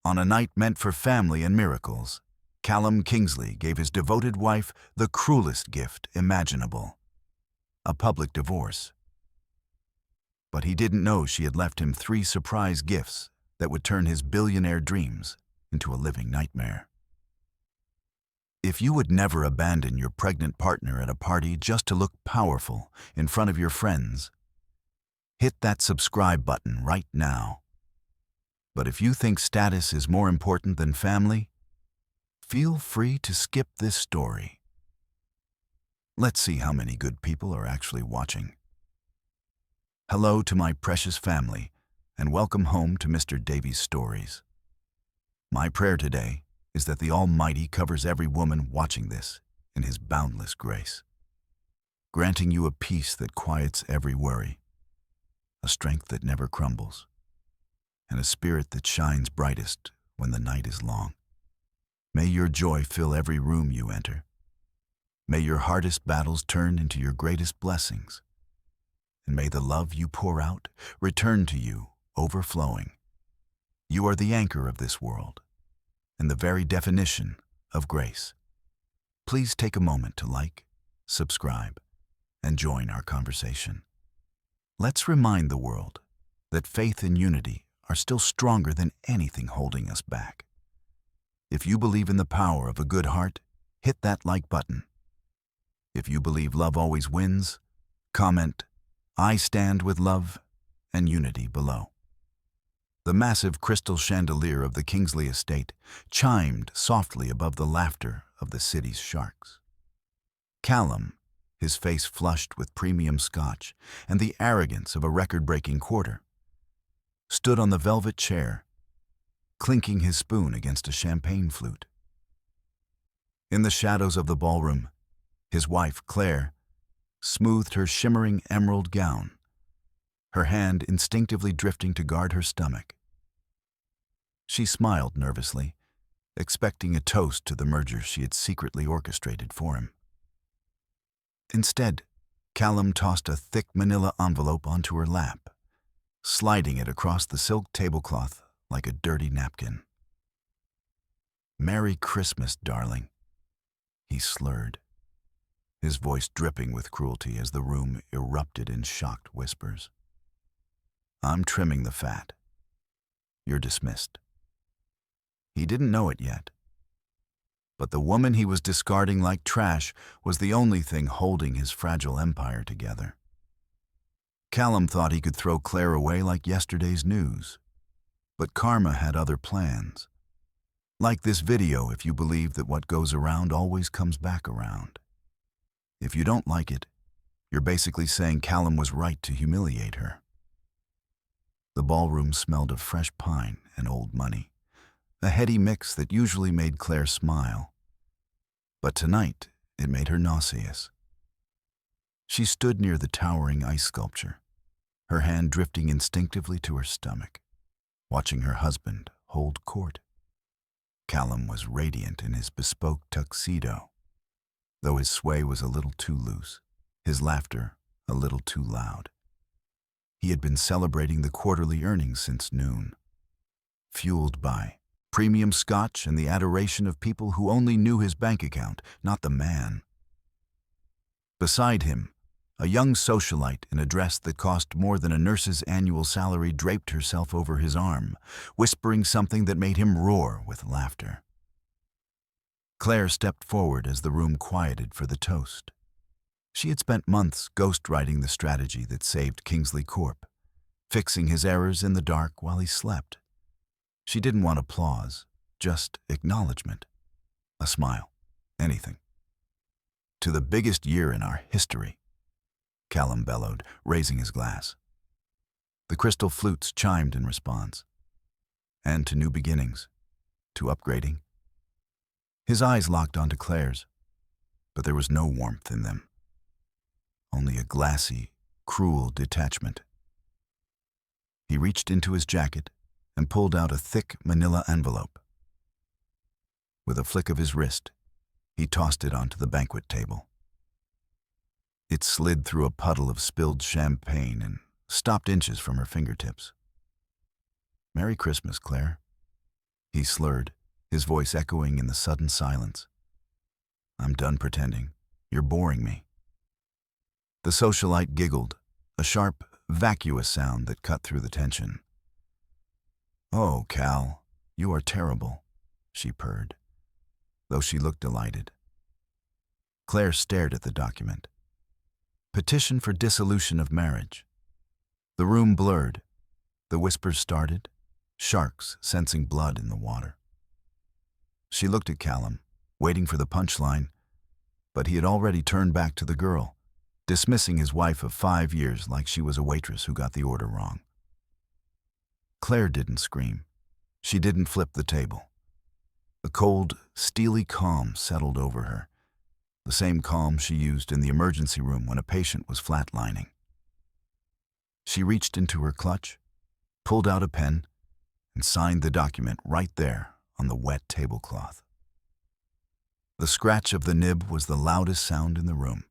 On a night meant for family and miracles, Callum Kingsley gave his devoted wife the cruelest gift imaginable: a public divorce. But he didn't know she had left him 3 surprise gifts that would turn his billionaire dreams into a living nightmare. If you would never abandon your pregnant partner at a party just to look powerful in front of your friends, hit that subscribe button right now. But if you think status is more important than family, feel free to skip this story. Let's see how many good people are actually watching. Hello to my precious family, and welcome home to Mr. Davies Stories. My prayer today is that the Almighty covers every woman watching this in His boundless grace, granting you a peace that quiets every worry, a strength that never crumbles, and a spirit that shines brightest when the night is long. May your joy fill every room you enter. May your hardest battles turn into your greatest blessings. And may the love you pour out return to you overflowing. You are the anchor of this world and the very definition of grace. Please take a moment to like, subscribe, and join our conversation. Let's remind the world that faith and unity are still stronger than anything holding us back. If you believe in the power of a good heart, hit that like button. If you believe love always wins, comment, "I stand with love and unity" below. The massive crystal chandelier of the Kingsley estate chimed softly above the laughter of the city's sharks. Callum, his face flushed with premium scotch and the arrogance of a record-breaking quarter, stood on the velvet chair, clinking his spoon against a champagne flute. In the shadows of the ballroom, his wife, Claire, smoothed her shimmering emerald gown, her hand instinctively drifting to guard her stomach. She smiled nervously, expecting a toast to the merger she had secretly orchestrated for him. Instead, Callum tossed a thick manila envelope onto her lap, sliding it across the silk tablecloth like a dirty napkin. "Merry Christmas, darling," he slurred, his voice dripping with cruelty as the room erupted in shocked whispers. "I'm trimming the fat. You're dismissed." He didn't know it yet, but the woman he was discarding like trash was the only thing holding his fragile empire together. Callum thought he could throw Claire away like yesterday's news, but karma had other plans. Like this video if you believe that what goes around always comes back around. If you don't like it, you're basically saying Callum was right to humiliate her. The ballroom smelled of fresh pine and old money, a heady mix that usually made Claire smile. But tonight, it made her nauseous. She stood near the towering ice sculpture, her hand drifting instinctively to her stomach, watching her husband hold court. Callum was radiant in his bespoke tuxedo, though his sway was a little too loose, his laughter a little too loud. He had been celebrating the quarterly earnings since noon, fueled by premium scotch and the adoration of people who only knew his bank account, not the man. Beside him, a young socialite in a dress that cost more than a nurse's annual salary draped herself over his arm, whispering something that made him roar with laughter. Claire stepped forward as the room quieted for the toast. She had spent months ghostwriting the strategy that saved Kingsley Corp, fixing his errors in the dark while he slept. She didn't want applause, just acknowledgement. A smile, anything. "To the biggest year in our history," Callum bellowed, raising his glass. The crystal flutes chimed in response. And to new beginnings, to upgrading. His eyes locked onto Claire's, but there was no warmth in them. Only a glassy, cruel detachment. He reached into his jacket and pulled out a thick manila envelope. With a flick of his wrist, he tossed it onto the banquet table. It slid through a puddle of spilled champagne and stopped inches from her fingertips. "Merry Christmas, Claire," he he slurred, his voice echoing in the sudden silence. I'm done pretending. You're boring me. The socialite giggled, a sharp, vacuous sound that cut through the tension. Oh, Cal, you are terrible, she purred, though she looked delighted. Claire stared at the document. Petition for dissolution of marriage. The room blurred. The whispers started, sharks sensing blood in the water. She looked at Callum, waiting for the punchline, but he had already turned back to the girl, dismissing his wife of 5 years like she was a waitress who got the order wrong. Claire didn't scream. She didn't flip the table. A cold, steely calm settled over her, the same calm she used in the emergency room when a patient was flatlining. She reached into her clutch, pulled out a pen, and signed the document right there on the wet tablecloth. The scratch of the nib was the loudest sound in the room.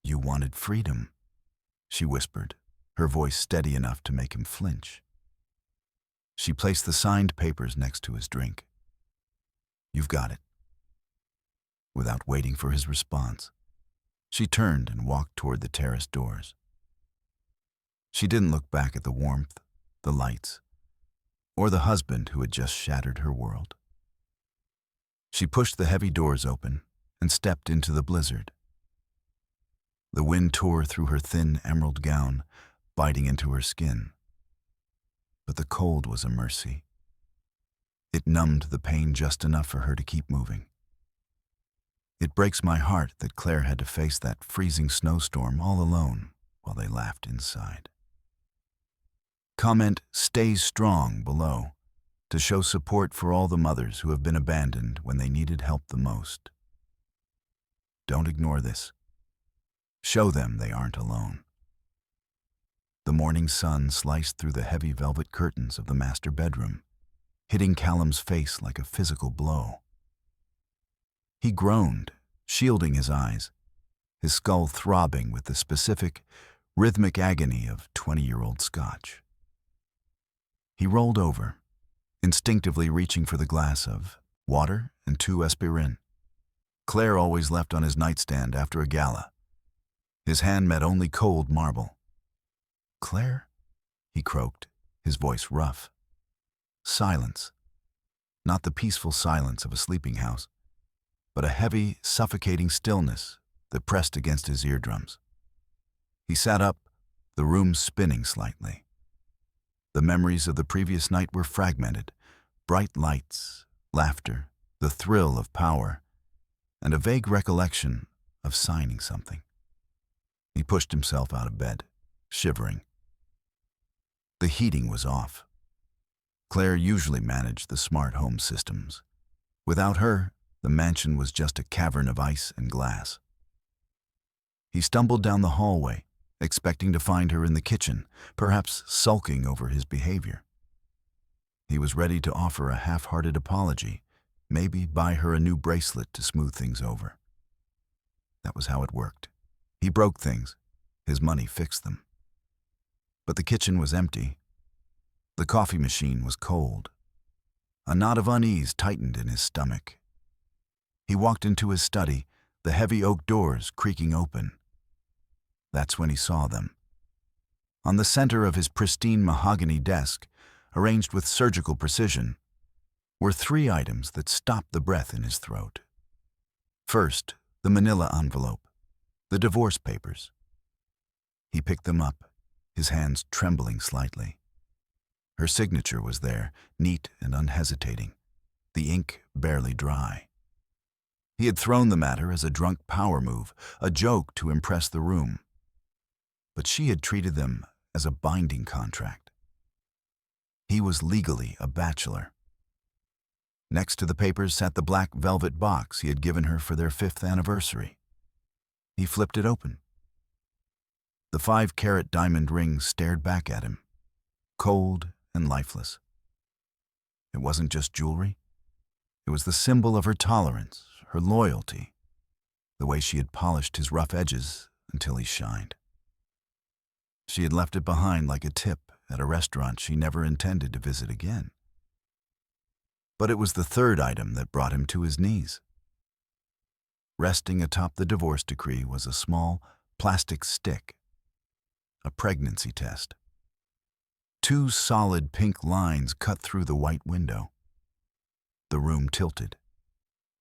You wanted freedom, she whispered, her voice steady enough to make him flinch. She placed the signed papers next to his drink. You've got it. Without waiting for his response, she turned and walked toward the terrace doors. She didn't look back at the warmth, the lights, or the husband who had just shattered her world. She pushed the heavy doors open and stepped into the blizzard. The wind tore through her thin emerald gown, biting into her skin. But the cold was a mercy. It numbed the pain just enough for her to keep moving. It breaks my heart that Claire had to face that freezing snowstorm all alone while they laughed inside. Comment "Stays strong" below to show support for all the mothers who have been abandoned when they needed help the most. Don't ignore this. Show them they aren't alone. The morning sun sliced through the heavy velvet curtains of the master bedroom, hitting Callum's face like a physical blow. He groaned, shielding his eyes, his skull throbbing with the specific, rhythmic agony of 20-year-old scotch. He rolled over, instinctively reaching for the glass of water and 2 aspirin. Claire always left on his nightstand after a gala. His hand met only cold marble. Claire? He croaked, his voice rough. Silence. Not the peaceful silence of a sleeping house, but a heavy, suffocating stillness that pressed against his eardrums. He sat up, the room spinning slightly. The memories of the previous night were fragmented. Bright lights, laughter, the thrill of power, and a vague recollection of signing something. He pushed himself out of bed, shivering. The heating was off. Claire usually managed the smart home systems. Without her, the mansion was just a cavern of ice and glass. He stumbled down the hallway, expecting to find her in the kitchen, perhaps sulking over his behavior. He was ready to offer a half-hearted apology, maybe buy her a new bracelet to smooth things over. That was how it worked. He broke things. His money fixed them. But the kitchen was empty. The coffee machine was cold. A knot of unease tightened in his stomach. He walked into his study, the heavy oak doors creaking open. That's when he saw them. On the center of his pristine mahogany desk, arranged with surgical precision, were 3 items that stopped the breath in his throat. First, the manila envelope, the divorce papers. He picked them up, his hands trembling slightly. Her signature was there, neat and unhesitating, the ink barely dry. He had thrown the matter as a drunk power move, a joke to impress the room. But she had treated them as a binding contract. He was legally a bachelor. Next to the papers sat the black velvet box he had given her for their 5th anniversary. He flipped it open. The 5-carat diamond ring stared back at him, cold and lifeless. It wasn't just jewelry. It was the symbol of her tolerance, her loyalty, the way she had polished his rough edges until he shined. She had left it behind like a tip at a restaurant she never intended to visit again. But it was the third item that brought him to his knees. Resting atop the divorce decree was a small plastic stick, a pregnancy test. 2 solid pink lines cut through the white window. The room tilted.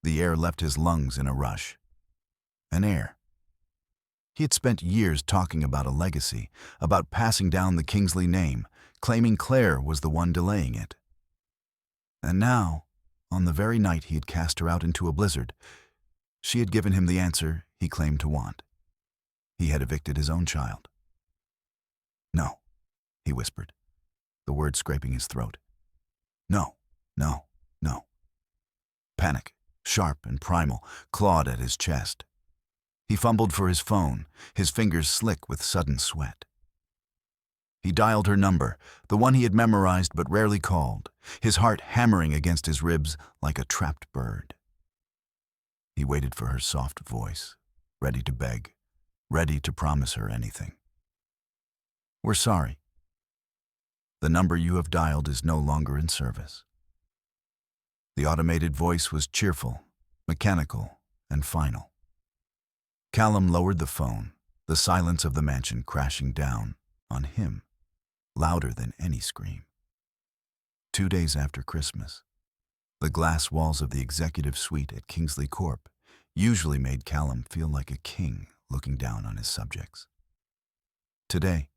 The air left his lungs in a rush. An heir. He had spent years talking about a legacy, about passing down the Kingsley name, claiming Claire was the one delaying it. And now, on the very night he had cast her out into a blizzard, she had given him the answer he claimed to want. He had evicted his own child. "No," he whispered, the words scraping his throat. "No, no, no." Panic, sharp and primal, clawed at his chest. He fumbled for his phone, his fingers slick with sudden sweat. He dialed her number, the one he had memorized but rarely called, his heart hammering against his ribs like a trapped bird. He waited for her soft voice, ready to beg, ready to promise her anything. "We're sorry. The number you have dialed is no longer in service." The automated voice was cheerful, mechanical, and final. Callum lowered the phone, the silence of the mansion crashing down on him, louder than any scream. 2 days after Christmas, the glass walls of the executive suite at Kingsley Corp usually made Callum feel like a king looking down on his subjects. Today,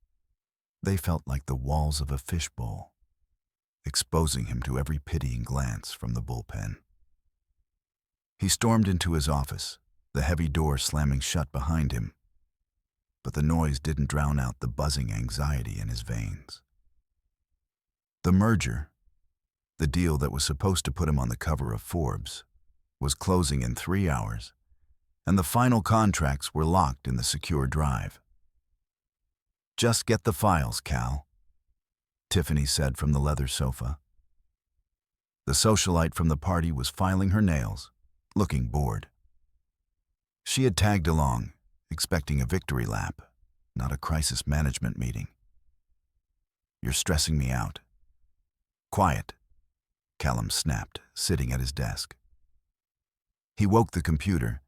they felt like the walls of a fishbowl, exposing him to every pitying glance from the bullpen. He stormed into his office, the heavy door slamming shut behind him, but the noise didn't drown out the buzzing anxiety in his veins. The merger, the deal that was supposed to put him on the cover of Forbes, was closing in 3 hours, and the final contracts were locked in the secure drive. "Just get the files, Cal," Tiffany said from the leather sofa. The socialite from the party was filing her nails, looking bored. She had tagged along, expecting a victory lap, not a crisis management meeting. "You're stressing me out." "Quiet," Callum snapped, sitting at his desk. He woke the computer,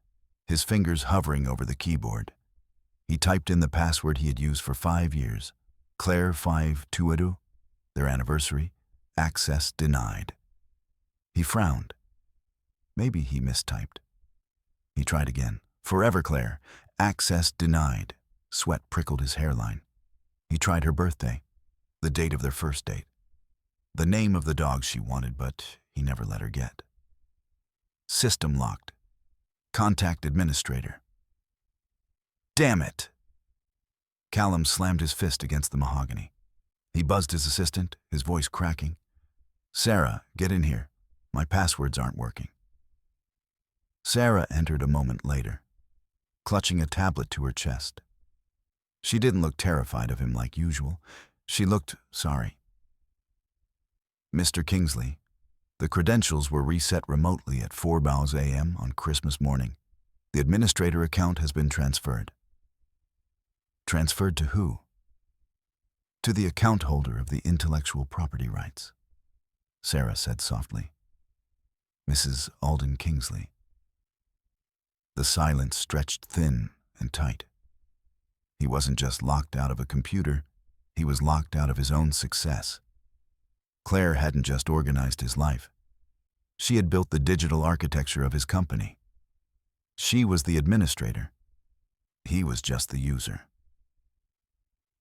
his fingers hovering over the keyboard. He typed in the password he had used for 5 years, Claire 5 Tuadu, their anniversary, access denied. He frowned. Maybe he mistyped. He tried again. "Forever Claire, access denied." Sweat prickled his hairline. He tried her birthday, the date of their first date, the name of the dog she wanted, but he never let her get. System locked. Contact administrator. "Damn it!" Callum slammed his fist against the mahogany. He buzzed his assistant, his voice cracking. "Sarah, get in here. My passwords aren't working." Sarah entered a moment later, clutching a tablet to her chest. She didn't look terrified of him like usual. She looked sorry. "Mr. Kingsley, the credentials were reset remotely at 4 a.m. on Christmas morning. The administrator account has been transferred." "Transferred to who?" "To the account holder of the intellectual property rights," Sarah said softly. "Mrs. Alden Kingsley." The silence stretched thin and tight. He wasn't just locked out of a computer, he was locked out of his own success. Claire hadn't just organized his life. She had built the digital architecture of his company. She was the administrator. He was just the user.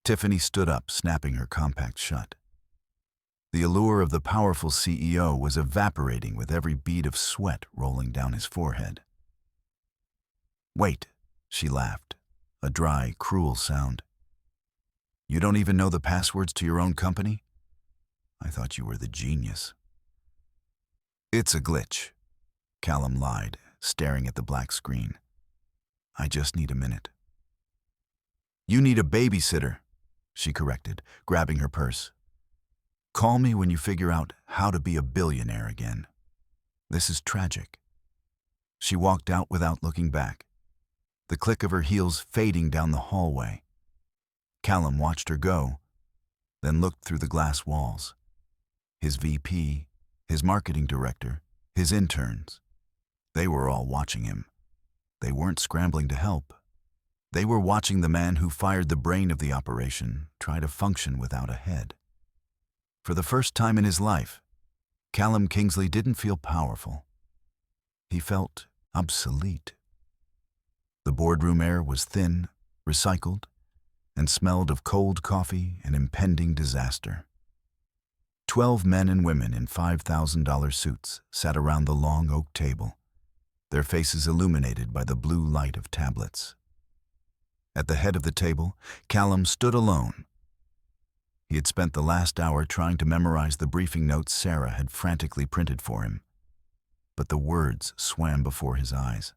Tiffany stood up, snapping her compact shut. The allure of the powerful CEO was evaporating with every bead of sweat rolling down his forehead. "Wait," she laughed, a dry, cruel sound. "You don't even know the passwords to your own company? I thought you were the genius." "It's a glitch," Callum lied, staring at the black screen. "I just need a minute." "You need a babysitter," she corrected, grabbing her purse. "Call me when you figure out how to be a billionaire again. This is tragic." She walked out without looking back, the click of her heels fading down the hallway. Callum watched her go, then looked through the glass walls. His VP, his marketing director, his interns. They were all watching him. They weren't scrambling to help. They were watching the man who fired the brain of the operation try to function without a head. For the first time in his life, Callum Kingsley didn't feel powerful. He felt obsolete. The boardroom air was thin, recycled, and smelled of cold coffee and impending disaster. 12 men and women in $5,000 suits sat around the long oak table, their faces illuminated by the blue light of tablets. At the head of the table, Callum stood alone. He had spent the last hour trying to memorize the briefing notes Sarah had frantically printed for him, but the words swam before his eyes.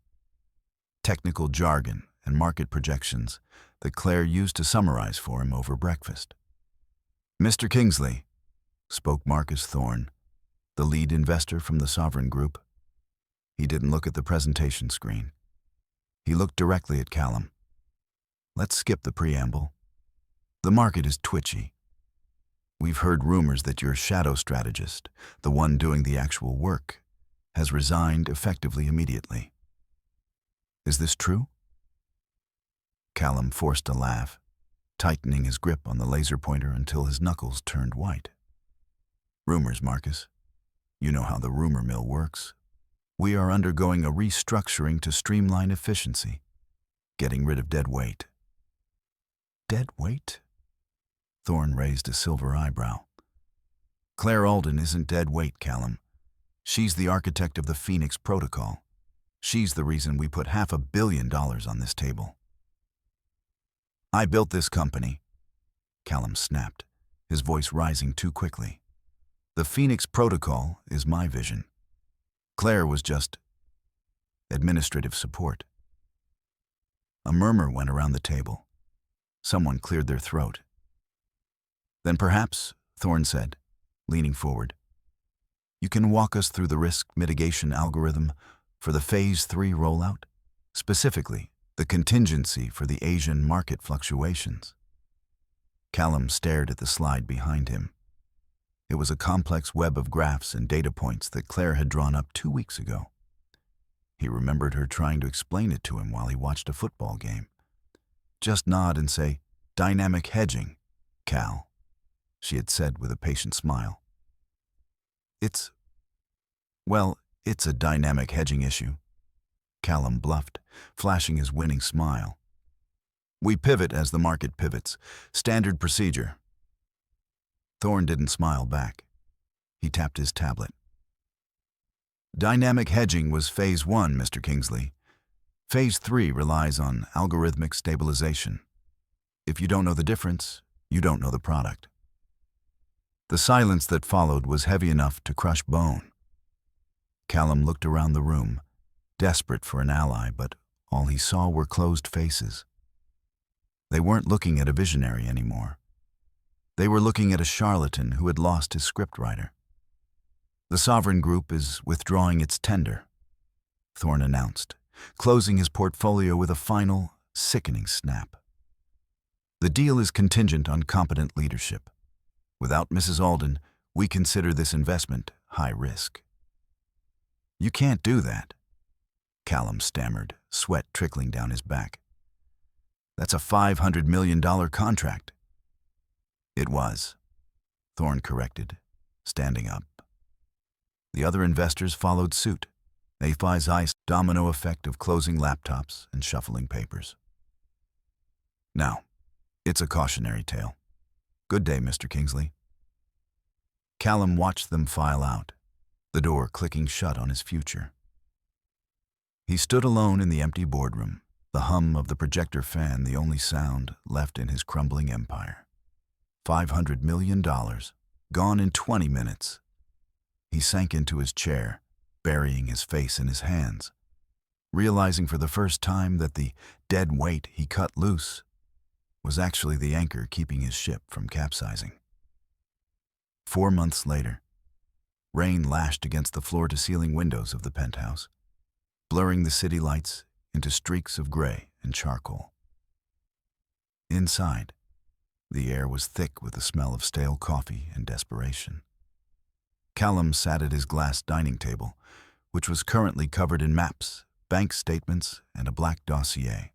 Technical jargon and market projections that Claire used to summarize for him over breakfast. "Mr. Kingsley," spoke Marcus Thorne, the lead investor from the Sovereign Group. He didn't look at the presentation screen. He looked directly at Callum. "Let's skip the preamble. The market is twitchy. We've heard rumors that your shadow strategist, the one doing the actual work, has resigned effectively immediately. Is this true?" Callum forced a laugh, tightening his grip on the laser pointer until his knuckles turned white. "Rumors, Marcus. You know how the rumor mill works. We are undergoing a restructuring to streamline efficiency, getting rid of dead weight." "Dead weight?" Thorne raised a silver eyebrow. "Claire Alden isn't dead weight, Callum. She's the architect of the Phoenix Protocol. She's the reason we put $500 million on this table." "I built this company," Callum snapped, his voice rising too quickly. "The Phoenix Protocol is my vision. Claire was just administrative support." A murmur went around the table. Someone cleared their throat. "Then perhaps," Thorne said, leaning forward, "you can walk us through the risk mitigation algorithm for the Phase 3 rollout, specifically the contingency for the Asian market fluctuations." Callum stared at the slide behind him. It was a complex web of graphs and data points that Claire had drawn up 2 weeks ago. He remembered her trying to explain it to him while he watched a football game. "Just nod and say, 'Dynamic hedging, Cal,'" she had said with a patient smile. It's a dynamic hedging issue," Callum bluffed, flashing his winning smile. "We pivot as the market pivots. Standard procedure." Thorne didn't smile back. He tapped his tablet. "Dynamic hedging was Phase 1, Mr. Kingsley. Phase 3 relies on algorithmic stabilization. If you don't know the difference, you don't know the product." The silence that followed was heavy enough to crush bone. Callum looked around the room, desperate for an ally, but all he saw were closed faces. They weren't looking at a visionary anymore. They were looking at a charlatan who had lost his scriptwriter. "The Sovereign Group is withdrawing its tender," Thorne announced, closing his portfolio with a final, sickening snap. "The deal is contingent on competent leadership. Without Mrs. Alden, we consider this investment high risk." "You can't do that," Callum stammered, sweat trickling down his back. "That's a $500 million contract." "It was," Thorne corrected, standing up. The other investors followed suit, a quasi domino effect of closing laptops and shuffling papers. "Now, it's a cautionary tale. Good day, Mr. Kingsley." Callum watched them file out, the door clicking shut on his future. He stood alone in the empty boardroom, the hum of the projector fan the only sound left in his crumbling empire. $500 million, gone in 20 minutes. He sank into his chair, burying his face in his hands, realizing for the first time that the dead weight he cut loose was actually the anchor keeping his ship from capsizing. 4 months later, rain lashed against the floor-to-ceiling windows of the penthouse, blurring the city lights into streaks of gray and charcoal. Inside, the air was thick with the smell of stale coffee and desperation. Callum sat at his glass dining table, which was currently covered in maps, bank statements, and a black dossier.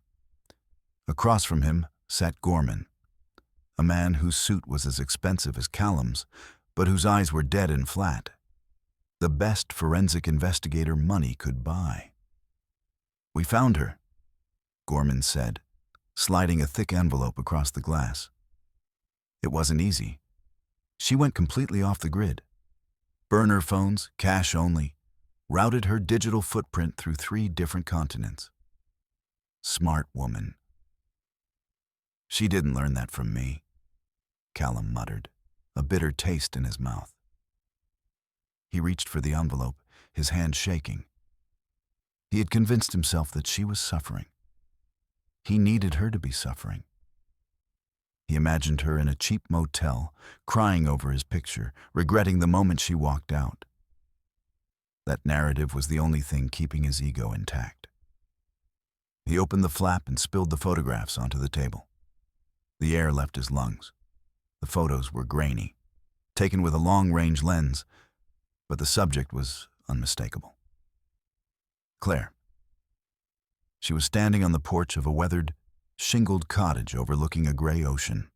Across from him sat Gorman, a man whose suit was as expensive as Callum's, but whose eyes were dead and flat. The best forensic investigator money could buy. "We found her," Gorman said, sliding a thick envelope across the glass. It wasn't easy. She went completely off the grid. Burner phones, cash only, routed her digital footprint through 3 different continents. Smart woman. "She didn't learn that from me," Callum muttered, a bitter taste in his mouth. He reached for the envelope, his hand shaking. He had convinced himself that she was suffering. He needed her to be suffering. He imagined her in a cheap motel, crying over his picture, regretting the moment she walked out. That narrative was the only thing keeping his ego intact. He opened the flap and spilled the photographs onto the table. The air left his lungs. The photos were grainy, taken with a long-range lens, but the subject was unmistakable. Claire. She was standing on the porch of a weathered, shingled cottage overlooking a gray ocean.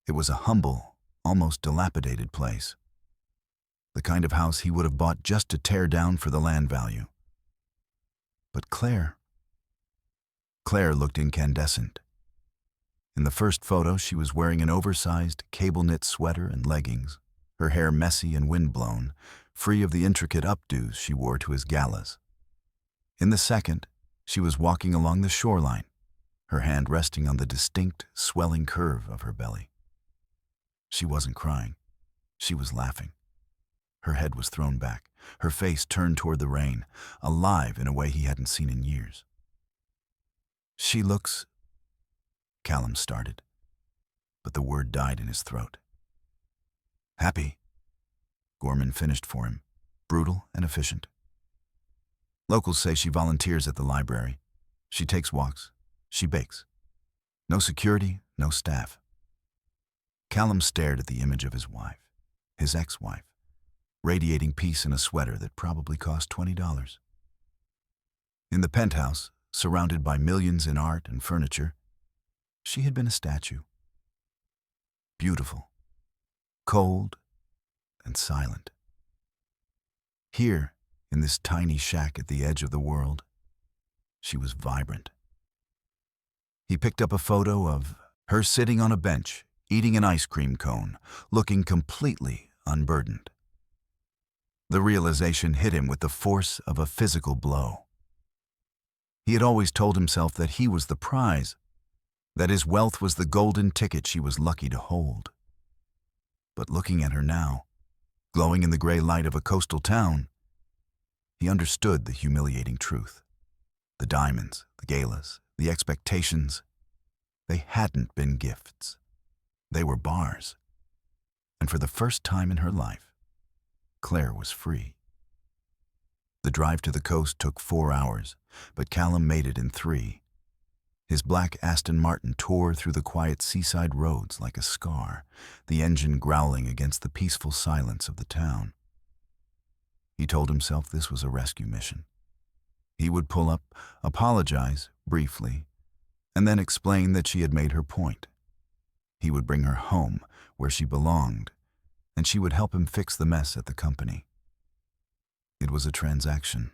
It was a humble, almost dilapidated place. The kind of house he would have bought just to tear down for the land value. But Claire looked incandescent. In the first photo, she was wearing an oversized, cable-knit sweater and leggings, her hair messy and windblown, free of the intricate updos she wore to his galas. In the second, she was walking along the shoreline, her hand resting on the distinct, swelling curve of her belly. She wasn't crying. She was laughing. Her head was thrown back, her face turned toward the rain, alive in a way he hadn't seen in years. "She looks—" Callum started, but the word died in his throat. "Happy," Gorman finished for him, brutal and efficient. "Locals say she volunteers at the library. She takes walks. She bakes. No security, no staff." Callum stared at the image of his wife, his ex-wife, radiating peace in a sweater that probably cost $20. In the penthouse, surrounded by millions in art and furniture, she had been a statue. Beautiful, cold, and silent. Here, in this tiny shack at the edge of the world, she was vibrant. He picked up a photo of her sitting on a bench, eating an ice cream cone, looking completely unburdened. The realization hit him with the force of a physical blow. He had always told himself that he was the prize, that his wealth was the golden ticket she was lucky to hold. But looking at her now, glowing in the gray light of a coastal town, he understood the humiliating truth. The diamonds, the galas, the expectations, they hadn't been gifts. They were bars. And for the first time in her life, Claire was free. The drive to the coast took 4 hours, but Callum made it in 3. His black Aston Martin tore through the quiet seaside roads like a scar, the engine growling against the peaceful silence of the town. He told himself this was a rescue mission. He would pull up, apologize briefly, and then explain that she had made her point. He would bring her home, where she belonged, and she would help him fix the mess at the company. It was a transaction,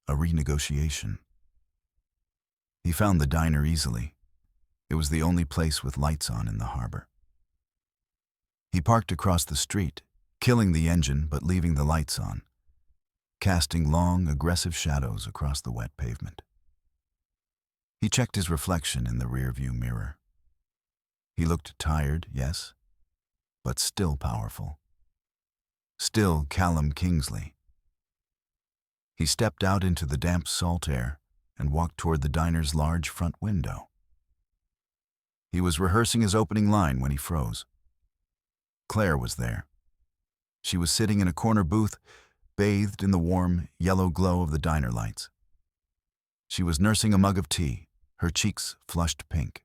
a renegotiation. He found the diner easily. It was the only place with lights on in the harbor. He parked across the street, killing the engine but leaving the lights on, casting long, aggressive shadows across the wet pavement. He checked his reflection in the rearview mirror. He looked tired, yes, but still powerful. Still Callum Kingsley. He stepped out into the damp salt air and walked toward the diner's large front window. He was rehearsing his opening line when he froze. Claire was there. She was sitting in a corner booth, bathed in the warm, yellow glow of the diner lights. She was nursing a mug of tea, her cheeks flushed pink.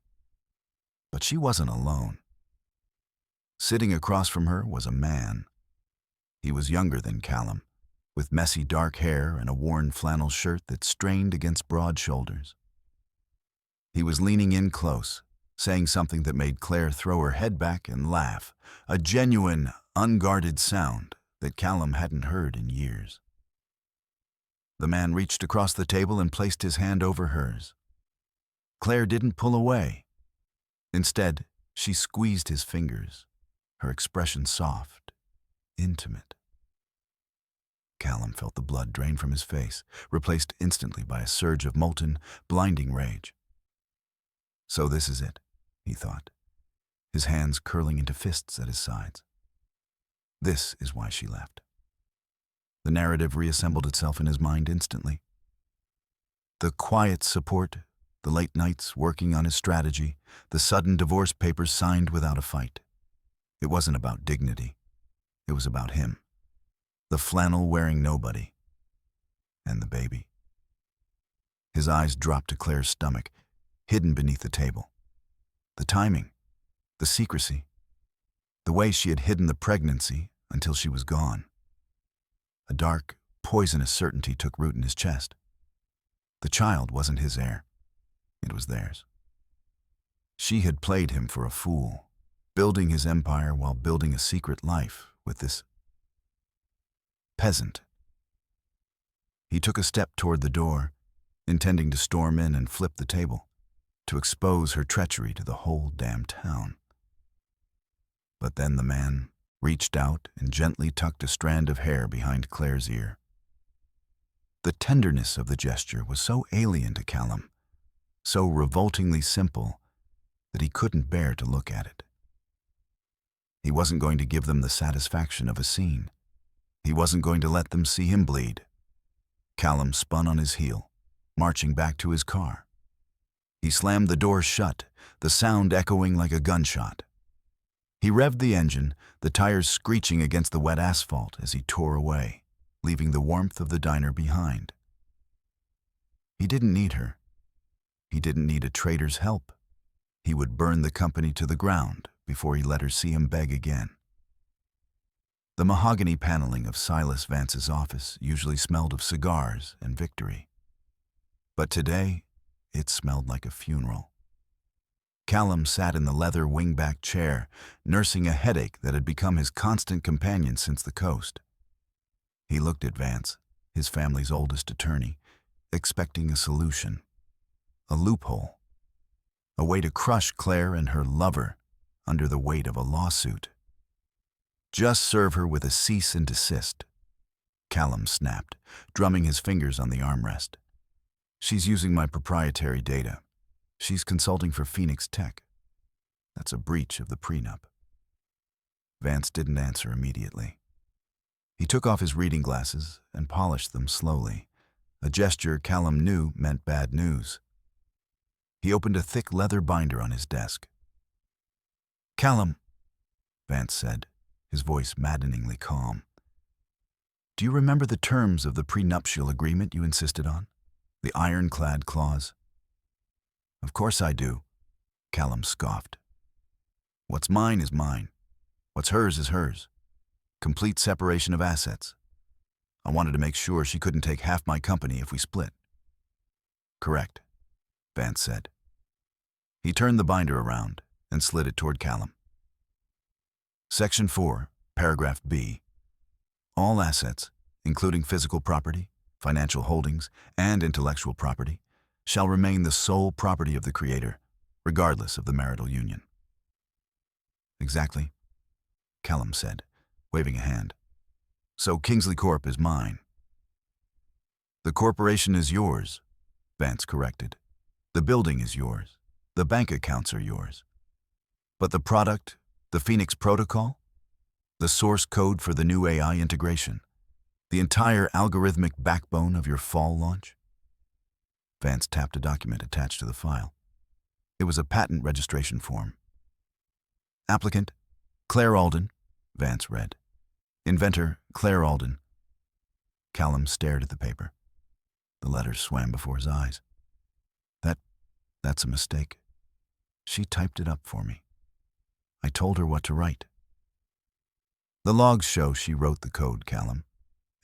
But she wasn't alone. Sitting across from her was a man. He was younger than Callum, with messy dark hair and a worn flannel shirt that strained against broad shoulders. He was leaning in close, saying something that made Claire throw her head back and laugh, a genuine, unguarded sound that Callum hadn't heard in years. The man reached across the table and placed his hand over hers. Claire didn't pull away. Instead, she squeezed his fingers, her expression soft, intimate. Callum felt the blood drain from his face, replaced instantly by a surge of molten, blinding rage. So this is it, he thought, his hands curling into fists at his sides. This is why she left. The narrative reassembled itself in his mind instantly. The quiet support, the late nights working on his strategy, the sudden divorce papers signed without a fight. It wasn't about dignity. It was about him. The flannel-wearing nobody. And the baby. His eyes dropped to Claire's stomach, hidden beneath the table. The timing, the secrecy, the way she had hidden the pregnancy until she was gone. A dark, poisonous certainty took root in his chest. The child wasn't his heir. It was theirs. She had played him for a fool, building his empire while building a secret life with this peasant. He took a step toward the door, intending to storm in and flip the table, to expose her treachery to the whole damn town. But then the man reached out and gently tucked a strand of hair behind Claire's ear. The tenderness of the gesture was so alien to Callum, so revoltingly simple, that he couldn't bear to look at it. He wasn't going to give them the satisfaction of a scene. He wasn't going to let them see him bleed. Callum spun on his heel, marching back to his car. He slammed the door shut, the sound echoing like a gunshot. He revved the engine, the tires screeching against the wet asphalt as he tore away, leaving the warmth of the diner behind. He didn't need her. He didn't need a traitor's help. He would burn the company to the ground before he let her see him beg again. The mahogany paneling of Silas Vance's office usually smelled of cigars and victory. But today, it smelled like a funeral. Callum sat in the leather wingback chair, nursing a headache that had become his constant companion since the coast. He looked at Vance, his family's oldest attorney, expecting a solution, a loophole, a way to crush Claire and her lover under the weight of a lawsuit. Just serve her with a cease and desist, Callum snapped, drumming his fingers on the armrest. She's using my proprietary data. She's consulting for Phoenix Tech. That's a breach of the prenup. Vance didn't answer immediately. He took off his reading glasses and polished them slowly, a gesture Callum knew meant bad news. He opened a thick leather binder on his desk. "Callum," Vance said, his voice maddeningly calm. "Do you remember the terms of the prenuptial agreement you insisted on? The ironclad clause?" "Of course I do," Callum scoffed. "What's mine is mine. What's hers is hers. Complete separation of assets. I wanted to make sure she couldn't take half my company if we split." "Correct," Vance said. He turned the binder around and slid it toward Callum. Section 4, Paragraph B. All assets, including physical property, financial holdings, and intellectual property, shall remain the sole property of the Creator, regardless of the marital union. "Exactly," Callum said, waving a hand. "So Kingsley Corp is mine." "The corporation is yours," Vance corrected. "The building is yours. The bank accounts are yours. But the product, the Phoenix Protocol, the source code for the new AI integration, the entire algorithmic backbone of your fall launch?" Vance tapped a document attached to the file. It was a patent registration form. "Applicant, Claire Alden," Vance read. "Inventor, Claire Alden." Callum stared at the paper. The letters swam before his eyes. That's a mistake. She typed it up for me. I told her what to write." The logs show she wrote the code, Callum.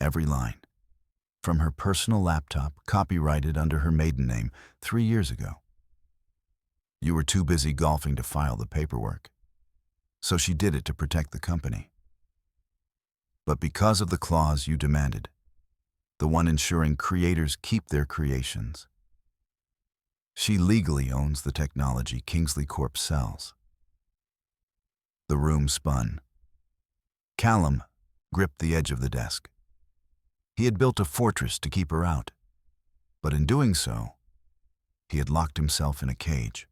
Every line. From her personal laptop, copyrighted under her maiden name 3 years ago. You were too busy golfing to file the paperwork, so she did it to protect the company. But because of the clause you demanded, the one ensuring creators keep their creations, she legally owns the technology Kingsley Corp sells. The room spun. Callum gripped the edge of the desk. He had built a fortress to keep her out, but in doing so, he had locked himself in a cage.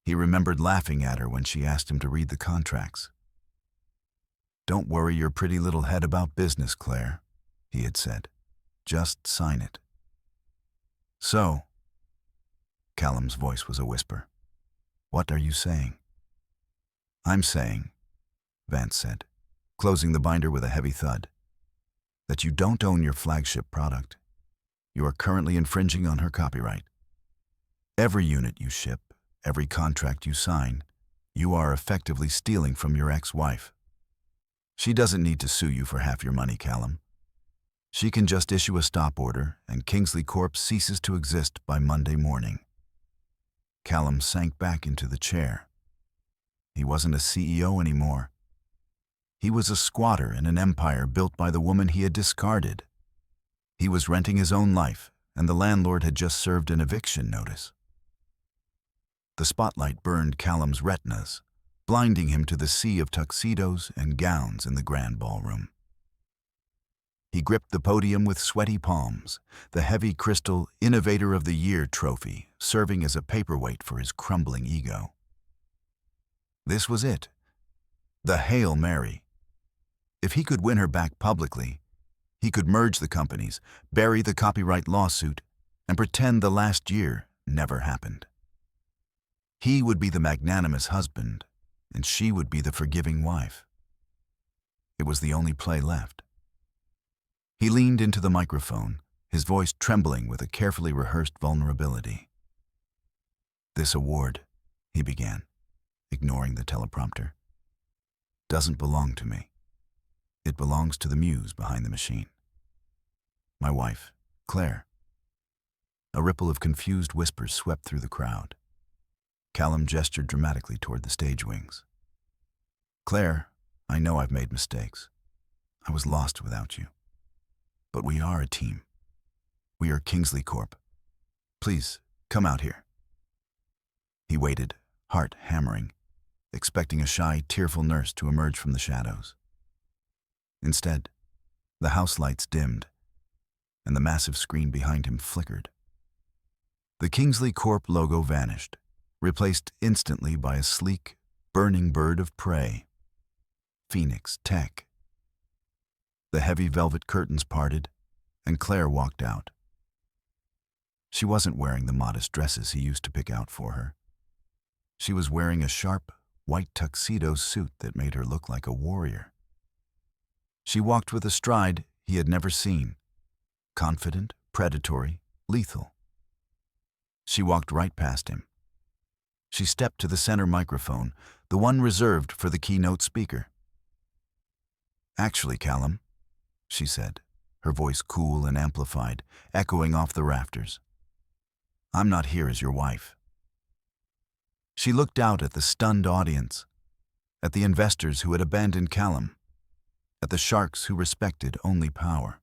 He remembered laughing at her when she asked him to read the contracts. "Don't worry your pretty little head about business, Claire," he had said. "Just sign it." "So," Callum's voice was a whisper, "what are you saying?" "I'm saying," Vance said, closing the binder with a heavy thud, "that you don't own your flagship product. You are currently infringing on her copyright. Every unit you ship, every contract you sign, you are effectively stealing from your ex-wife. She doesn't need to sue you for half your money, Callum. She can just issue a stop order, and Kingsley Corp ceases to exist by Monday morning." Callum sank back into the chair. He wasn't a CEO anymore. He was a squatter in an empire built by the woman he had discarded. He was renting his own life, and the landlord had just served an eviction notice. The spotlight burned Callum's retinas, blinding him to the sea of tuxedos and gowns in the grand ballroom. He gripped the podium with sweaty palms, the heavy crystal Innovator of the Year trophy serving as a paperweight for his crumbling ego. This was it, the Hail Mary. If he could win her back publicly, he could merge the companies, bury the copyright lawsuit, and pretend the last year never happened. He would be the magnanimous husband, and she would be the forgiving wife. It was the only play left. He leaned into the microphone, his voice trembling with a carefully rehearsed vulnerability. "This award," he began, ignoring the teleprompter, "doesn't belong to me. It belongs to the muse behind the machine. My wife, Claire." A ripple of confused whispers swept through the crowd. Callum gestured dramatically toward the stage wings. "Claire, I know I've made mistakes. I was lost without you. But we are a team. We are Kingsley Corp. Please, come out here." He waited, heart hammering, expecting a shy, tearful nurse to emerge from the shadows. Instead, the house lights dimmed, and the massive screen behind him flickered. The Kingsley Corp logo vanished, replaced instantly by a sleek, burning bird of prey. Phoenix Tech. The heavy velvet curtains parted, and Claire walked out. She wasn't wearing the modest dresses he used to pick out for her. She was wearing a sharp, white tuxedo suit that made her look like a warrior. She walked with a stride he had never seen, confident, predatory, lethal. She walked right past him. She stepped to the center microphone, the one reserved for the keynote speaker. "Actually, Callum," she said, her voice cool and amplified, echoing off the rafters, "I'm not here as your wife." She looked out at the stunned audience, at the investors who had abandoned Callum, at the sharks who respected only power.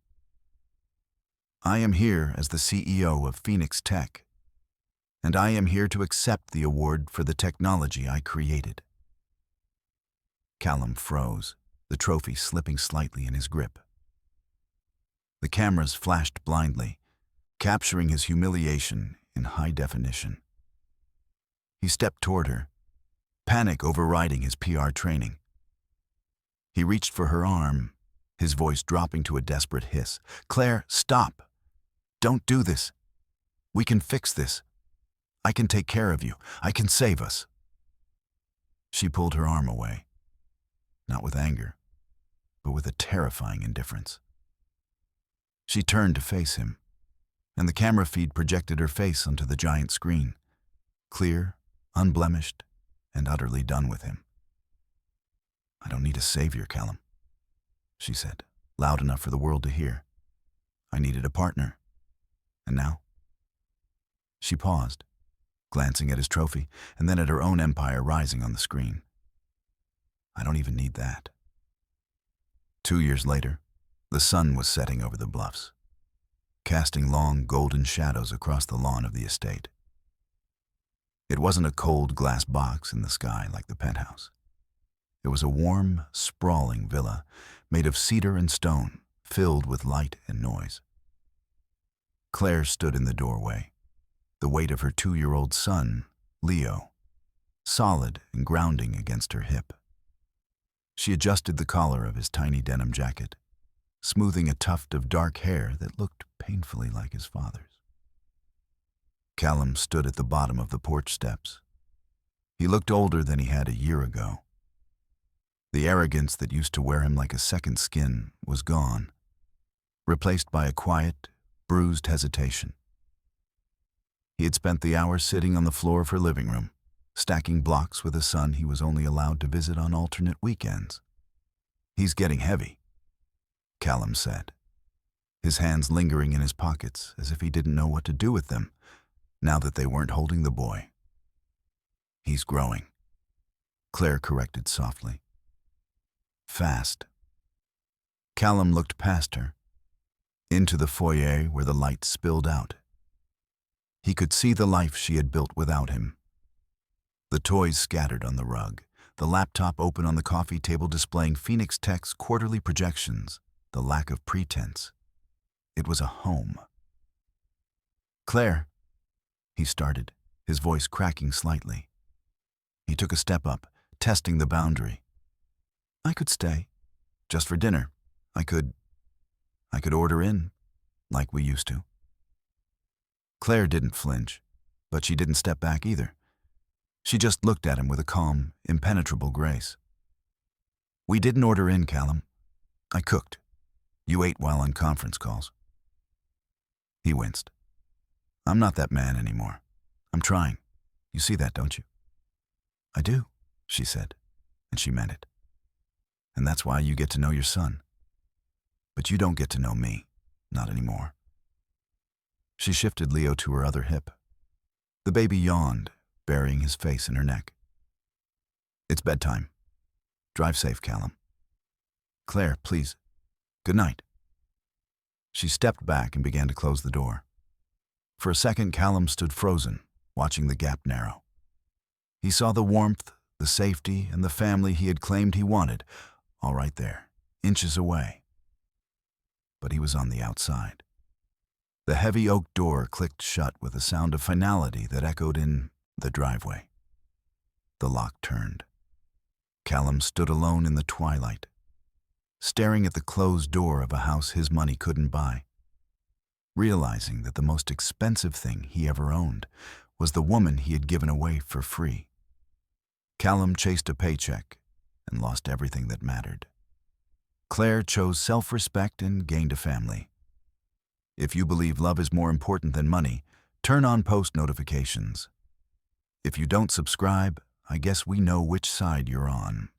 "I am here as the CEO of Phoenix Tech, and I am here to accept the award for the technology I created." Callum froze, the trophy slipping slightly in his grip. The cameras flashed blindly, capturing his humiliation in high definition. He stepped toward her, panic overriding his PR training. He reached for her arm, his voice dropping to a desperate hiss. "Claire, stop! Don't do this! We can fix this. I can take care of you. I can save us." She pulled her arm away, not with anger, but with a terrifying indifference. She turned to face him, and the camera feed projected her face onto the giant screen, clear, unblemished, and utterly done with him. I don't need a savior, Callum, she said, loud enough for the world to hear. I needed a partner. And now? She paused, glancing at his trophy and then at her own empire rising on the screen. I don't even need that. 2 years later, the sun was setting over the bluffs, casting long golden shadows across the lawn of the estate. It wasn't a cold glass box in the sky like the penthouse. It was a warm, sprawling villa made of cedar and stone, filled with light and noise. Claire stood in the doorway, the weight of her 2-year-old son, Leo, solid and grounding against her hip. She adjusted the collar of his tiny denim jacket, smoothing a tuft of dark hair that looked painfully like his father's. Callum stood at the bottom of the porch steps. He looked older than he had a year ago. The arrogance that used to wear him like a second skin was gone, replaced by a quiet, bruised hesitation. He had spent the hours sitting on the floor of her living room, stacking blocks with a son he was only allowed to visit on alternate weekends. He's getting heavy, Callum said, his hands lingering in his pockets as if he didn't know what to do with them now that they weren't holding the boy. He's growing, Claire corrected softly. Fast. Callum looked past her, into the foyer where the light spilled out. He could see the life she had built without him. The toys scattered on the rug, the laptop open on the coffee table displaying Phoenix Tech's quarterly projections, the lack of pretense. It was a home. Claire, he started, his voice cracking slightly. He took a step up, testing the boundary. I could stay, just for dinner. I could order in, like we used to. Claire didn't flinch, but she didn't step back either. She just looked at him with a calm, impenetrable grace. We didn't order in, Callum. I cooked. You ate while on conference calls. He winced. I'm not that man anymore. I'm trying. You see that, don't you? I do, she said, and she meant it. And that's why you get to know your son. But you don't get to know me, not anymore. She shifted Leo to her other hip. The baby yawned, burying his face in her neck. It's bedtime. Drive safe, Callum. Claire, please. Good night. She stepped back and began to close the door. For a second, Callum stood frozen, watching the gap narrow. He saw the warmth, the safety, and the family he had claimed he wanted, all right there, inches away. But he was on the outside. The heavy oak door clicked shut with a sound of finality that echoed in the driveway. The lock turned. Callum stood alone in the twilight, staring at the closed door of a house his money couldn't buy, realizing that the most expensive thing he ever owned was the woman he had given away for free. Callum chased a paycheck and lost everything that mattered. Claire chose self-respect and gained a family. If you believe love is more important than money, turn on post notifications. If you don't subscribe, I guess we know which side you're on.